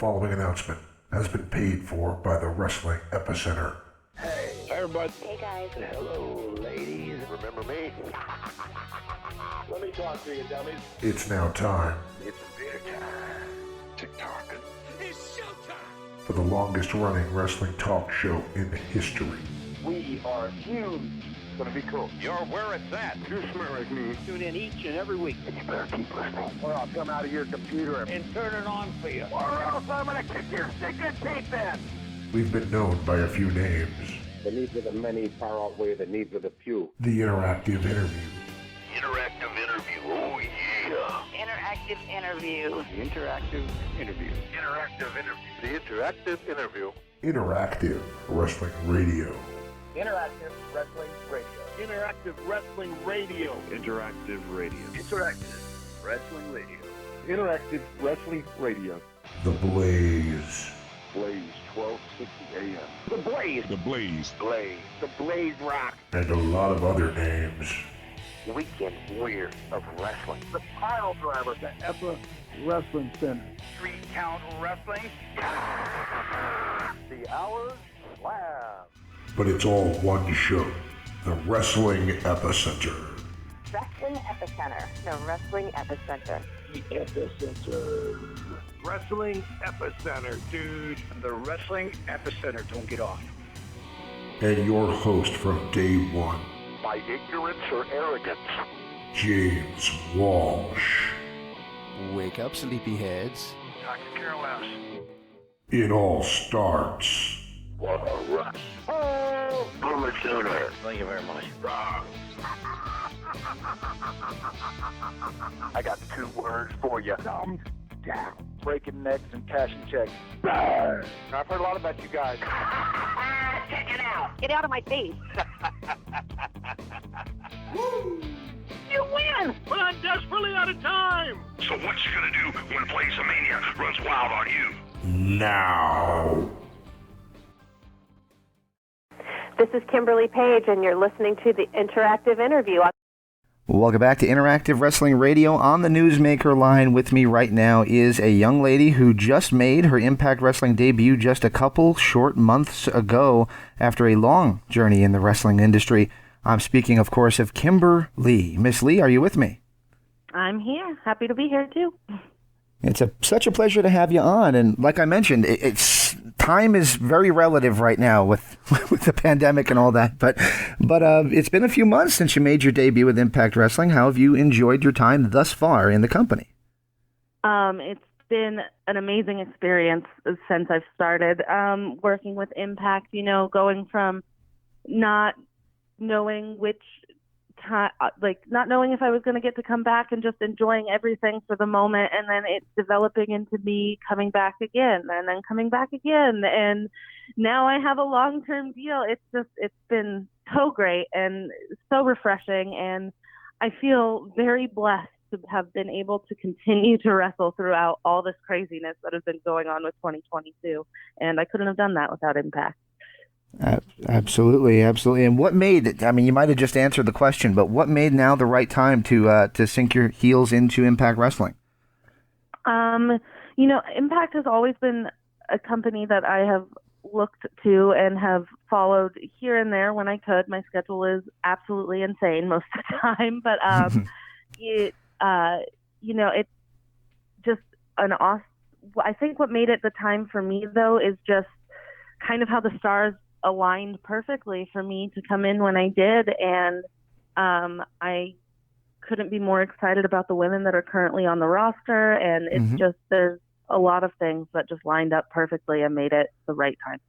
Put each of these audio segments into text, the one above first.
following announcement has been paid for by the Wrestling Epicenter. Hey, everybody. Hey, guys. Hello, ladies. Remember me? Let me talk to you, dummies. It's now time It's theater time. TikTok. It's showtime! for the longest running wrestling talk show in history. We are huge. It's gonna be cool. You're where it's at. You smell like me. Tune in each and every week. You better keep listening, or I'll come out of your computer And turn it on for you. or else I'm gonna kick your stinking teeth in. We've been known by a few names. The needs of the many far outweigh the needs of the few. The Interactive Interview, Interactive interview. Oh, yeah. Interactive interview. The interactive interview. Interactive interview. The interactive interview. Interactive Wrestling Radio, Interactive wrestling radio. Interactive Wrestling Radio. Interactive radio. Interactive wrestling radio. Interactive wrestling radio. The Blaze, Blaze 1260 AM. The Blaze. The Blaze. Blaze. The Blaze Rock. and a lot of other names. Weekend Warrior of Wrestling. The Pile Driver. The Epicenter Wrestling Center. 3 Count Wrestling. The Hour Slam. But it's all one show, the Wrestling Epicenter. Wrestling Epicenter. The Wrestling Epicenter. The Epicenter. Wrestling Epicenter, dude. The Wrestling Epicenter. Don't get off. And your host from day one, By ignorance or arrogance. James Walsh. Wake up, sleepyheads. Dr. Carol S. It all starts What a rush. Oh, Boomer Sooner. Thank you very much. I got 2 words for you. Thumbs down. Breaking necks and cashing checks. Burn. I've heard a lot about you guys. Check it out. Get out of my face. You win! But I'm desperately out of time! So what you gonna do when Blaze-a-mania runs wild on you? now. This is Kimber Lee Page, and you're listening to the Interactive Interview. Welcome back to Interactive Wrestling Radio. On the Newsmaker line with me right now is a young lady who just made her Impact Wrestling debut just a couple short months ago after a long journey in the wrestling industry. I'm speaking, of course, of Kimber Lee. Miss Lee, are you with me? I'm here. Happy to be here, too. It's such a pleasure to have you on. And like I mentioned, it's time is very relative right now with with the pandemic and all that. But it's been a few months since you made your debut with Impact Wrestling. How have you enjoyed your time thus far in the company? It's been an amazing experience since I've started working with Impact. You know, going from not knowing which time, not knowing if I was going to get to come back and just enjoying everything for the moment, and then it's developing into me coming back again and then coming back again, and now I have a long-term deal. It's been so great and so refreshing, and I feel very blessed to have been able to continue to wrestle throughout all this craziness that has been going on with 2022, and I couldn't have done that without Impact. Absolutely. And what made it? I mean, you might have just answered the question, but what made now the right time to sink your heels into Impact Wrestling? You know, Impact has always been a company that I have looked to and have followed here and there when I could. My schedule is absolutely insane most of the time, but it's just an awesome. I think what made it the time for me, though, is just kind of how the stars aligned perfectly for me to come in when I did, and I couldn't be more excited about the women that are currently on the roster, and it's just, there's a lot of things that just lined up perfectly and made it the right time.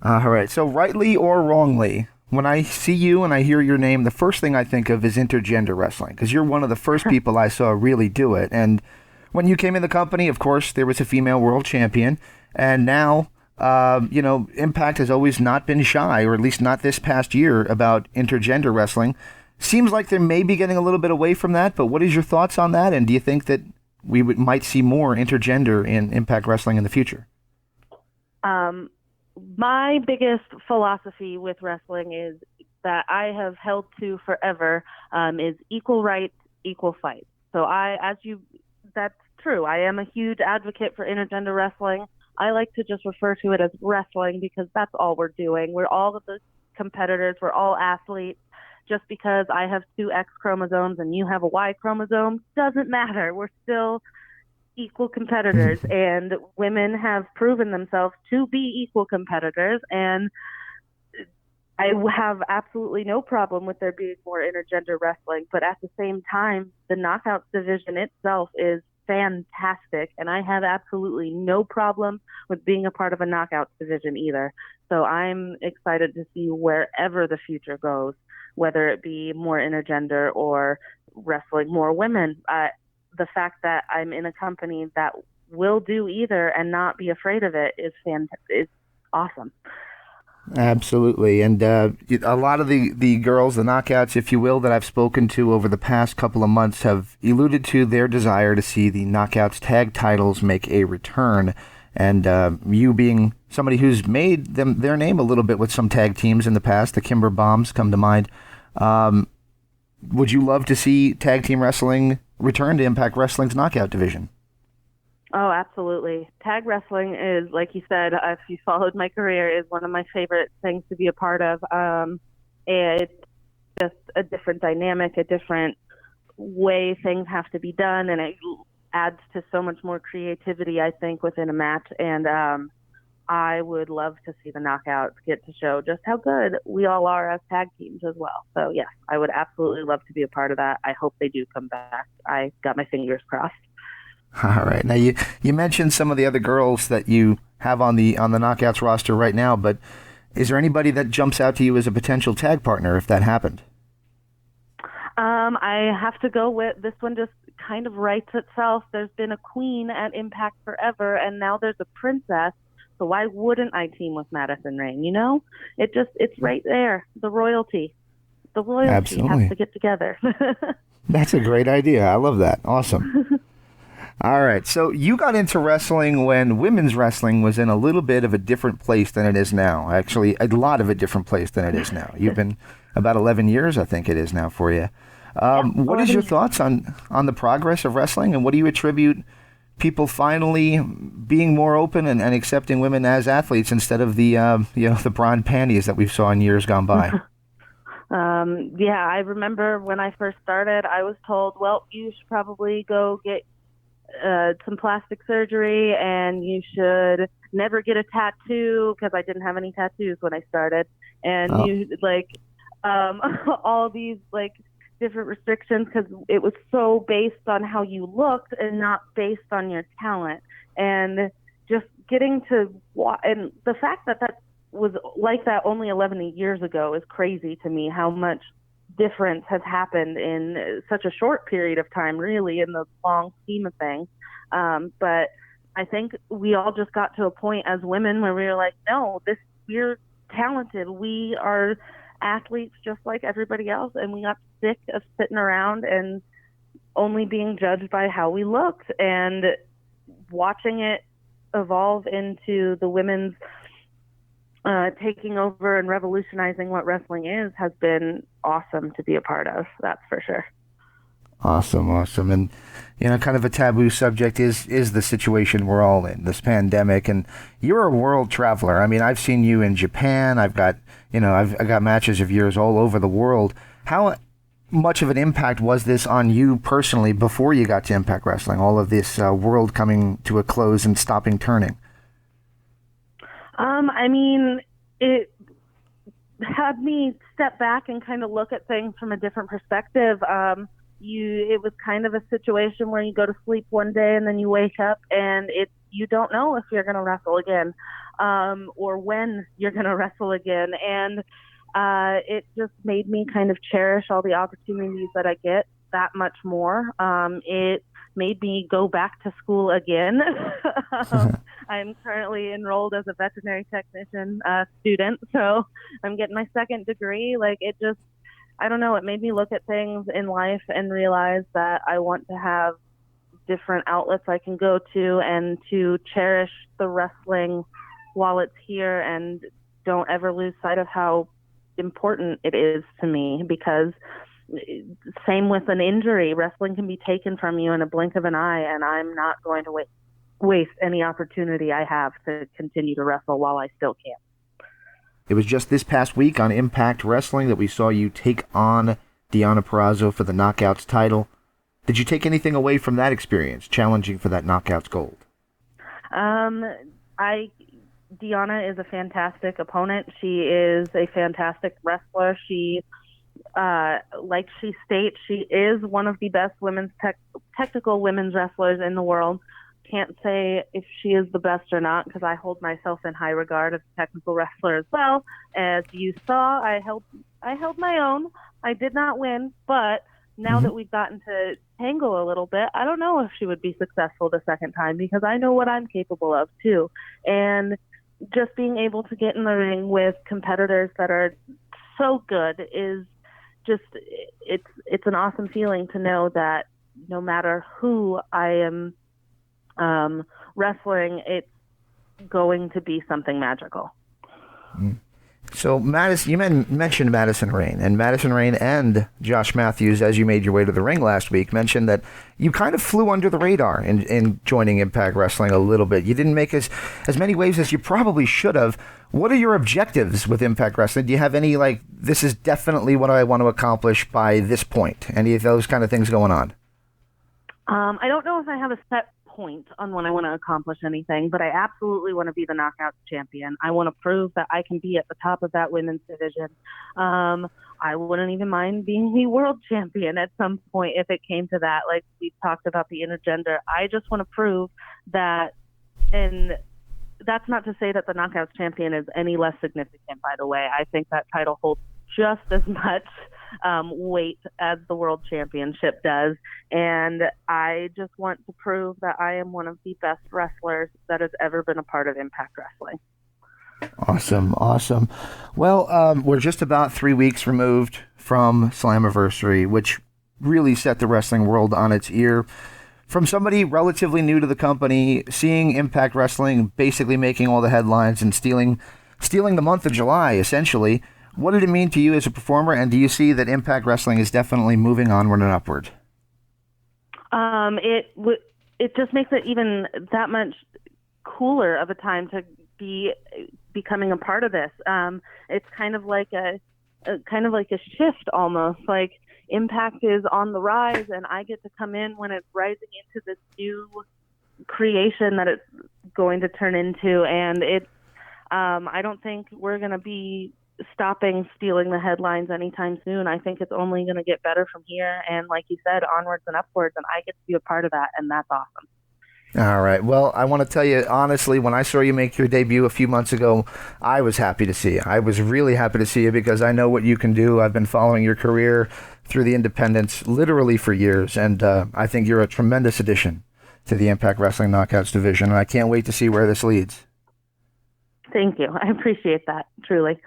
All right, so rightly or wrongly, when I see you and I hear your name, the first thing I think of is intergender wrestling, because you're one of the first people I saw really do it, and when you came in the company, of course, there was a female world champion, and now Impact has always not been shy, or at least not this past year, about intergender wrestling. Seems like they may be getting a little bit away from that, but what is your thoughts on that? And do you think that we might see more intergender in Impact Wrestling in the future? My biggest philosophy with wrestling is that I have held to forever is equal rights, equal fights. So that's true. I am a huge advocate for intergender wrestling. I like to just refer to it as wrestling because that's all we're doing. We're all the competitors. We're all athletes. Just because I have 2 X chromosomes and you have a Y chromosome doesn't matter. We're still equal competitors, and women have proven themselves to be equal competitors, and I have absolutely no problem with there being more intergender wrestling, but at the same time, the knockouts division itself is fantastic, and I have absolutely no problem with being a part of a knockouts division either. So I'm excited to see wherever the future goes, whether it be more intergender or wrestling more women. The fact that I'm in a company that will do either and not be afraid of it is awesome. Absolutely. And a lot of the girls, the knockouts, if you will, that I've spoken to over the past couple of months have alluded to their desire to see the knockouts tag titles make a return. And you being somebody who's made their name a little bit with some tag teams in the past, the Kimber Bombs come to mind. Would you love to see tag team wrestling return to Impact Wrestling's knockout division? Oh, absolutely. Tag wrestling is, like you said, if you followed my career, is one of my favorite things to be a part of. It's just a different dynamic, a different way things have to be done, and it adds to so much more creativity, I think, within a match. And I would love to see the knockouts get to show just how good we all are as tag teams as well. So, yes, I would absolutely love to be a part of that. I hope they do come back. I got my fingers crossed. All right. Now, you mentioned some of the other girls that you have on the knockouts roster right now, but is there anybody that jumps out to you as a potential tag partner if that happened? I have to go with this one. Just kind of writes itself. There's been a queen at Impact forever, and now there's a princess. So why wouldn't I team with Madison Rayne? You know, it's right there. The royalty Absolutely has to get together. That's a great idea. I love that. Awesome. All right. So you got into wrestling when women's wrestling was in a little bit of a different place than it is now. Actually, a lot of a different place than it is now. You've been about 11 years, I think it is now for you. What is your thoughts on the progress of wrestling, and what do you attribute people finally being more open and accepting women as athletes instead of the the bra and panties that we saw in years gone by? Yeah, I remember when I first started, I was told, well, you should probably go get some plastic surgery, and you should never get a tattoo, because I didn't have any tattoos when I started, and you all these different restrictions, because it was so based on how you looked and not based on your talent. And just getting to and the fact that was like that only 11 years ago is crazy to me, how much difference has happened in such a short period of time, really, in the long scheme of things. But I think we all just got to a point as women where we were like, no, we're talented. We are athletes just like everybody else, and we got sick of sitting around and only being judged by how we looked. And watching it evolve into the women's taking over and revolutionizing what wrestling is has been awesome to be a part of. That's for sure. Awesome. And kind of a taboo subject is the situation we're all in, this pandemic. And you're a world traveler. I mean, I've seen you in Japan. I've got matches of yours all over the world. How much of an impact was this on you personally before you got to Impact Wrestling? All of this world coming to a close and stopping turning. I mean, it had me step back and kind of look at things from a different perspective. It was kind of a situation where you go to sleep one day and then you wake up and you don't know if you're going to wrestle again, or when you're going to wrestle again. And it just made me kind of cherish all the opportunities that I get that much more. It made me go back to school again. I'm currently enrolled as a veterinary technician student, so I'm getting my second degree. I don't know, it made me look at things in life and realize that I want to have different outlets I can go to, and to cherish the wrestling while it's here, and don't ever lose sight of how important it is to me, because same with an injury. Wrestling can be taken from you in a blink of an eye, and I'm not going to waste any opportunity I have to continue to wrestle while I still can. It was just this past week on Impact Wrestling that we saw you take on Deonna Purrazzo for the Knockouts title. Did you take anything away from that experience, challenging for that Knockouts gold? Deonna is a fantastic opponent. She is a fantastic wrestler. She, like she states, she is one of the best technical women's wrestlers in the world. Can't say if she is the best or not, because I hold myself in high regard as a technical wrestler as well. As you saw, I held my own. I did not win, but now that we've gotten to tangle a little bit, I don't know if she would be successful the second time, because I know what I'm capable of too. And just being able to get in the ring with competitors that are so good is just, it's an awesome feeling to know that no matter who I am wrestling, it's going to be something magical. So, Madison, you mentioned Madison Rayne, and Madison Rayne and Josh Matthews, as you made your way to the ring last week, mentioned that you kind of flew under the radar in joining Impact Wrestling a little bit. You didn't make as many waves as you probably should have. What are your objectives with Impact Wrestling? Do you have any, like, this is definitely what I want to accomplish by this point? Any of those kind of things going on? I don't know if I have a set point on when I want to accomplish anything, but I absolutely want to be the Knockouts champion. I want to prove that I can be at the top of that women's division. I wouldn't even mind being the world champion at some point if it came to that. Like we talked about the Intergender, I just want to prove that, and that's not to say that the Knockouts champion is any less significant, by the way. I think that title holds just as much weight as the World Championship does, and I just want to prove that I am one of the best wrestlers that has ever been a part of Impact Wrestling. Awesome. Well, we're just about 3 weeks removed from Slammiversary, which really set the wrestling world on its ear. From somebody relatively new to the company, seeing Impact Wrestling basically making all the headlines and stealing the month of July, essentially, what did it mean to you as a performer, and do you see that Impact Wrestling is definitely moving onward and upward? It just makes it even that much cooler of a time to be becoming a part of this. It's kind of like a shift almost. Like Impact is on the rise, and I get to come in when it's rising into this new creation that it's going to turn into. And it's I don't think we're going to be stopping stealing the headlines anytime soon. I think it's only going to get better from here, and like you said, onwards and upwards, and I get to be a part of that, and that's awesome. All right. Well, I want to tell you, honestly, when I saw you make your debut a few months ago, I was happy to see you. I was really happy to see you because I know what you can do. I've been following your career through the independents literally for years, and I think you're a tremendous addition to the Impact Wrestling Knockouts division, and I can't wait to see where this leads. Thank you. I appreciate that, truly.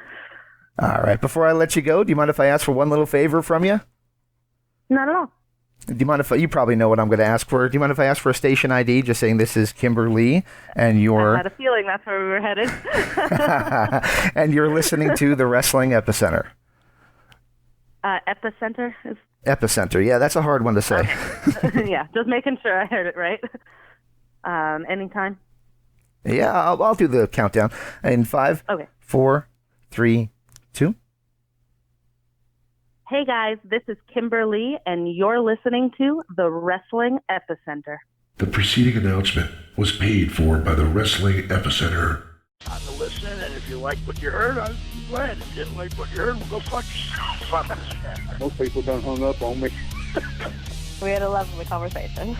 All right. Before I let you go, do you mind if I ask for one little favor from you? Not at all. Do you mind if you probably know what I'm going to ask for? Do you mind if I ask for a station ID, just saying this is Kimber Lee, and you're... I had a feeling that's where we were headed. And you're listening to the Wrestling Epicenter. Epicenter? Epicenter. Yeah, that's a hard one to say. Okay. Yeah, just making sure I heard it right. Anytime? Yeah, I'll do the countdown. In 5, 4, 3, 2. Hey guys, this is Kimber Lee, and you're listening to the Wrestling Epicenter. The preceding announcement was paid for by the Wrestling Epicenter. Time to listen, and if you like what you heard, I'm glad. If you didn't like what you heard, well, go fuck yourself. Most people done hung up on me. We had a lovely conversation.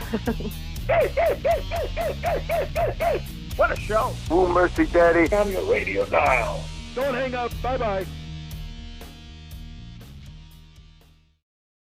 What a show. Oh, mercy, Daddy. On your radio dial. Don't hang up. Bye-bye.